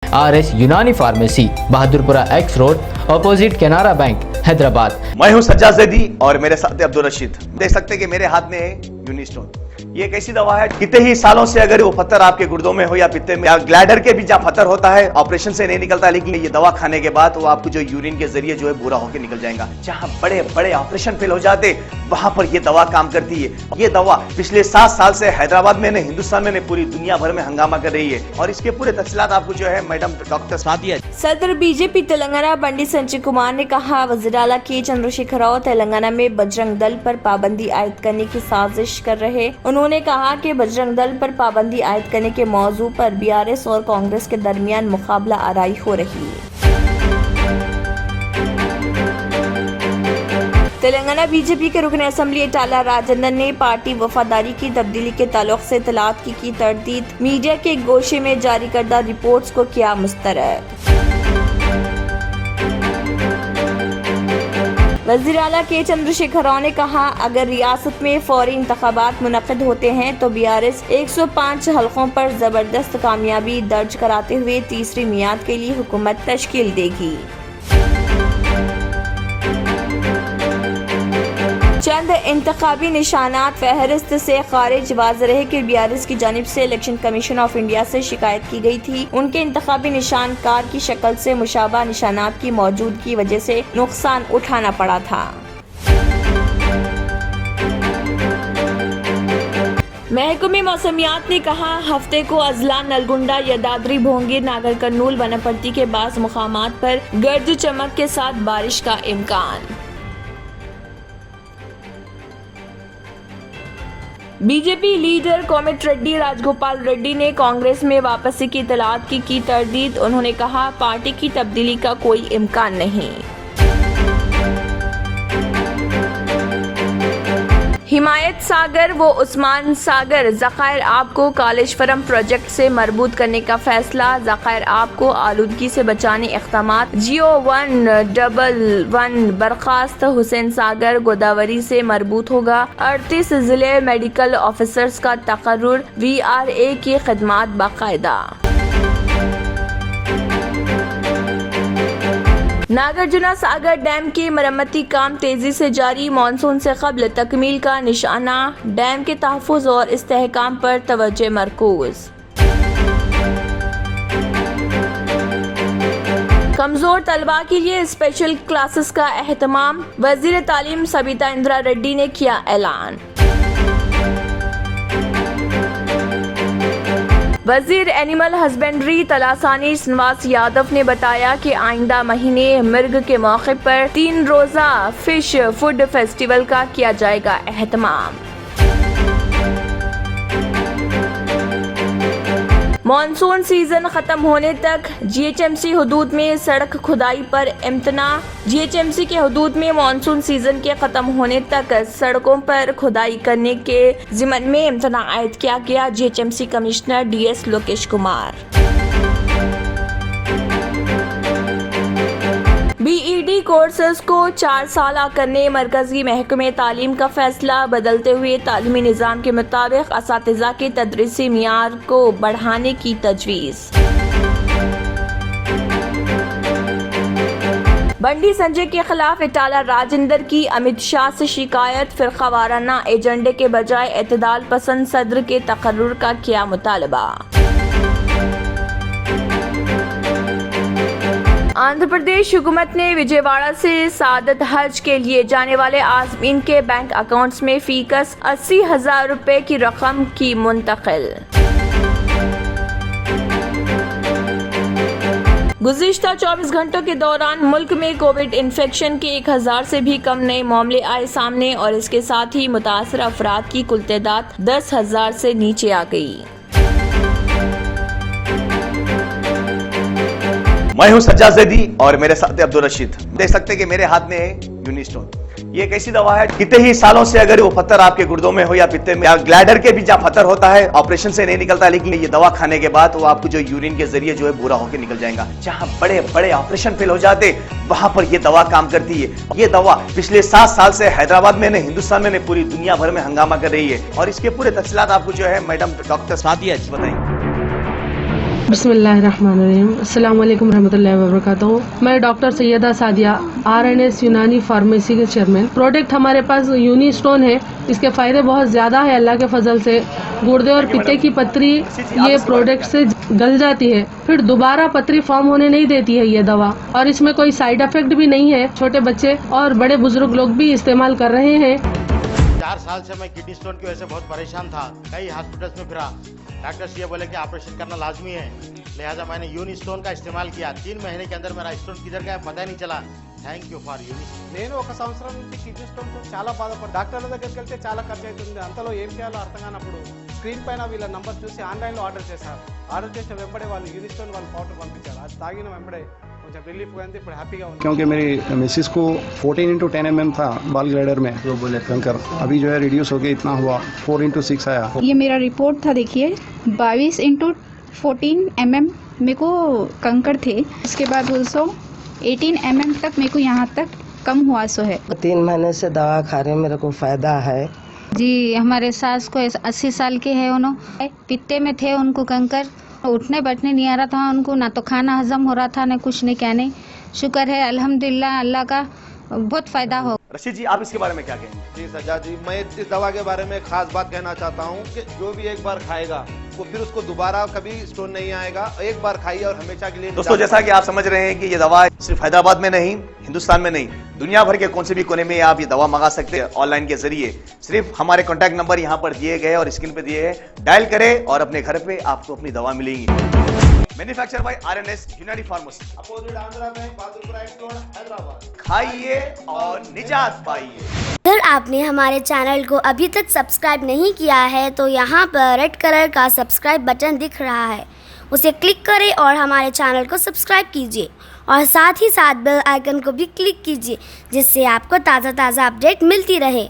RS यूनानी pharmacy, Bahadurpura X road, opposite Canara bank, Hyderabad. मैं हूं सज्जाद ज़ैदी और मेरे साथ अब्दुल रशीद। देख सकते हैं कि मेरे हाथ में है यूनिस्टोन। ये एक ऐसी दवा है, कितने ही सालों से अगर वो पत्थर आपके गुर्दों में हो या पित्ते में या ग्लैडर के भी जहाँ पत्थर होता है, ऑपरेशन से नहीं निकलता, लेकिन ये दवा खाने के बाद वो आपको जो यूरिन के जरिए जो है बुरा होकर निकल जाएगा। जहाँ बड़े बड़े ऑपरेशन फेल हो जाते, वहां पर ये दवा काम करती है। ये दवा पिछले 7 साल से हैदराबाद में, हिंदुस्तान में, पूरी दुनिया भर में हंगामा कर रही है। और इसके पूरे तफसीलात आपको जो है मैडम डॉक्टर सादिया। सदर बीजेपी तेलंगाना बंडी संजय कुमार ने कहा, वज़ीर आला के चंद्रशेखर राव तेलंगाना में बजरंग दल पर पाबंदी आयद करने की साजिश कर रहे। उन्होंने कहा कि बजरंग दल पर पाबंदी आयद करने के मौजू पर BRS और कांग्रेस के दरमियान मुकाबला आराई हो रही है। तेलंगाना बीजेपी के रुकन असम्बली इटाला राजेंद्र ने पार्टी वफादारी की तब्दीली के ताल्लुक से इत्तलात की तरदीद, मीडिया के गोशे में जारी करदा रिपोर्ट्स को किया मुस्तरद। वज़ीर आला के चंद्रशेखर राव ने कहा, अगर रियासत में फौरी इंतखाबात मुनक़िद होते हैं तो BRS 105 हलकों पर जबरदस्त कामयाबी दर्ज कराते हुए तीसरी मियाद के लिए हुकूमत तश्कील देगी। चंद इंतखाबी निशानात फहरिस्त से खारिज। वाज़ेह रहे कि BRS की जानिब से इलेक्शन कमीशन ऑफ इंडिया से शिकायत की गई थी। उनके इंतखाबी निशान कार की शक्ल से मुशाबा निशानात की मौजूदगी की वजह से नुकसान उठाना पड़ा था। महकमे मौसमियात ने कहा, हफ्ते को अजला, नलगुंडा, यदाद्री, भोंगी, नागर कर्नूल, वनपर्ती के बाज़ मुकामात पर गर्द चमक के साथ बारिश का इम्कान। बीजेपी लीडर कोमटिरेड्डी राजगोपाल रेड्डी ने कांग्रेस में वापसी की इत्तलात की तरदीद। उन्होंने कहा, पार्टी की तब्दीली का कोई इम्कान नहीं। हिमायत सागर व उस्मान सागर ज़खायर आब को कालेश्वरम प्रोजेक्ट से मरबूत करने का फैसला। ज़खायर आब को आलूदगी से बचाने इक़दामात। GO 111 बर्खास्त हुसैन सागर गोदावरी से मरबूत होगा। 38 जिले मेडिकल ऑफिसर्स का तकर्रुर। VRA की खिदमात बाकायदा। नागार्जुना सागर डैम की मरम्मती काम तेजी से जारी। मानसून से कबल तकमील का निशाना। डैम के तहफ़्फ़ुज़ और इस्तेहकाम पर तवज्जो मरकूज़। कमजोर तलबा के लिए स्पेशल क्लासेस का एहतमाम। वज़ीर तालीम सबिता इंदिरा रेड्डी ने किया ऐलान। वजीर एनिमल हस्बेंड्री तलासानी श्रीनिवास यादव ने बताया कि आइंदा महीने मिर्ग के मौके पर 3 रोजा फिश फूड फेस्टिवल का किया जाएगा एहतमाम। मॉनसून सीजन खत्म होने तक GHMC हुदूद में सड़क खुदाई पर इम्तना। GHMC के हुदूद में मॉनसून सीजन के खत्म होने तक सड़कों पर खुदाई करने के जिम्मन में इम्तना आयद किया गया। GHMC commissioner DS Lokesh Kumar. BEd courses को 4 साला करने मरकजी महकमे तालीम का फैसला। बदलते हुए तालीमी निज़ाम के मुताबिक असातिज़ा के तदरीसी मियार को बढ़ाने की तजवीज़। बंडी संजय के खिलाफ इटाला राजेंद्र की अमित शाह से शिकायत। फिरकावाराना एजेंडे के बजाय एतदाल पसंद सदर के तकर्रुर का किया मुतालबा। आंध्र प्रदेश हुकूमत ने विजयवाड़ा से सादत हज के लिए जाने वाले आज़मीन के बैंक अकाउंट्स में फीकस 80,000 रुपए की रकम की मुंतकिल। गुज़िश्ता 24 घंटों के दौरान मुल्क में कोविड इन्फेक्शन के 1000 से भी कम नए मामले आए सामने और इसके साथ ही मुतासर अफराद की कुल तादाद 10,000 से नीचे आ गई। मैं हूं सज्जाद ज़ैदी और मेरे साथ अब्दुल रशीद। देख सकते हैं कि मेरे हाथ में है यूनिस्टोन। ये एक ऐसी दवा है, कितने ही सालों से अगर वो पत्थर आपके गुर्दों में हो या पित्ते में या ग्लैडर के भी जहाँ पत्थर होता है, ऑपरेशन से नहीं निकलता, लेकिन ये दवा खाने के बाद वो आपको जो यूरिन के जरिए जो है बुरा होकर निकल जाएगा। जहाँ बड़े बड़े ऑपरेशन फेल हो जाते, वहां पर ये दवा काम करती है। ये दवा पिछले 7 साल से हैदराबाद में, हिंदुस्तान में, पूरी दुनिया भर में हंगामा कर रही है। और इसके पूरे तफसीलात आपको जो है मैडम डॉक्टर सादिया बताएंगे। बिस्मिल्लाहिर्रहमानिर्रहीम। अस्सलाम वालेकुम रहमतुल्लाहि व बरकातहू। मैं डॉक्टर सैयदा सादिया RNS यूनानी फार्मेसी के चेयरमैन। प्रोडक्ट हमारे पास यूनिस्टोन है। इसके फायदे बहुत ज़्यादा है अल्लाह के फजल से। गुर्दे और पित्ते की पथरी ये प्रोडक्ट से गल जाती है, फिर दोबारा पथरी फॉर्म होने नहीं देती है ये दवा, और इसमें कोई साइड इफेक्ट भी नहीं है। छोटे बच्चे और बड़े बुजुर्ग लोग भी इस्तेमाल कर रहे हैं। 4 साल से मैं किडनी स्टोन की वजह से बहुत परेशान था। कई हॉस्पिटल्स में फिरा, डॉक्टर्स ये बोले कि ऑपरेशन करना लाजमी है, लिहाजा मैंने यूनी स्टोन का इस्तेमाल किया। 3 महीने के अंदर मेरा स्टोन किधर गया पता ही नहीं चला। థ్యాంక్ యూ ఫర్ యూని। నేను 1 సంవత్సరం నుంచి కిడ్నీ స్టోన్తో చాలా బాధపడ్డా. డాక్టర్ల దగ్గరికి వెళ్తే చాలా ఖర్చు అవుతుంది. అంతలో ఏం చేయాలో అర్థం కానప్పుడు స్క్రీన్ పైన వీళ్ళ నంబర్ చూసి ఆన్లైన్లో ఆర్డర్ చేశారు. ఆర్డర్ చేసిన వెంబడే వాళ్ళు యూనిస్టోన్ వాళ్ళు పౌడర్ పంపించారు. అది తాగిన వెంబడే కొంచెం రిలీఫ్ గా ఉంది. ఇప్పుడు హ్యాపీగా ఉంది. क्योंकि मेरी मिसिस को 14x10 mm था बाल ग्लाइडर में, तो बोले कंकर अभी जो है रिड्यूस हो गया, इतना हुआ 4x6 आया। ये मेरा रिपोर्ट था, देखिए 22x14 mm मेरे को कंकड़ थे। उसके बाद 18 mm तक मेरे को यहाँ तक कम हुआ सो है। 3 महीने से दवा खा रहे हैं, मेरे को फायदा है जी। हमारे सास को 80 साल के है, उन्होंने पित्ते में थे, उनको कंकर, उठने बैठने नहीं आ रहा था उनको, ना तो खाना हजम हो रहा था, ना कुछ नहीं क्या नहीं। शुक्र है अल्हम्दुलिल्लाह, अल्लाह का बहुत फायदा हो। रशीद जी, आप इसके बारे में क्या कहेंगे? जी सज्जाद जी, मैं इस दवा के बारे में खास बात कहना चाहता हूँ कि जो भी एक बार खाएगा वो फिर उसको दोबारा कभी स्टोन नहीं आएगा। एक बार खाइए और हमेशा के लिए। दोस्तों, जैसा कि आप समझ रहे हैं कि ये दवा सिर्फ हैदराबाद में नहीं, हिंदुस्तान में नहीं, दुनिया भर के कौन से भी कोने में आप ये दवा मंगा सकते हैं ऑनलाइन के जरिए। सिर्फ हमारे कॉन्टैक्ट नंबर यहाँ पर दिए गए और स्क्रीन पे दिए हैं, डायल करें और अपने घर पे आपको अपनी दवा मिलेगी। मैन्युफैक्चर बाय RNS यूनानी pharmacy, opposite Andhra bank, Bahadurpura x road, Hyderabad. खाइए और निजात पाइए। अगर आपने हमारे चैनल को अभी तक सब्सक्राइब नहीं किया है तो यहाँ पर रेड कलर का सब्सक्राइब बटन दिख रहा है, उसे क्लिक करें और हमारे चैनल को सब्सक्राइब कीजिए और साथ ही साथ बेल आइकन को भी क्लिक कीजिए, जिससे आपको ताज़ा अपडेट मिलती रहे।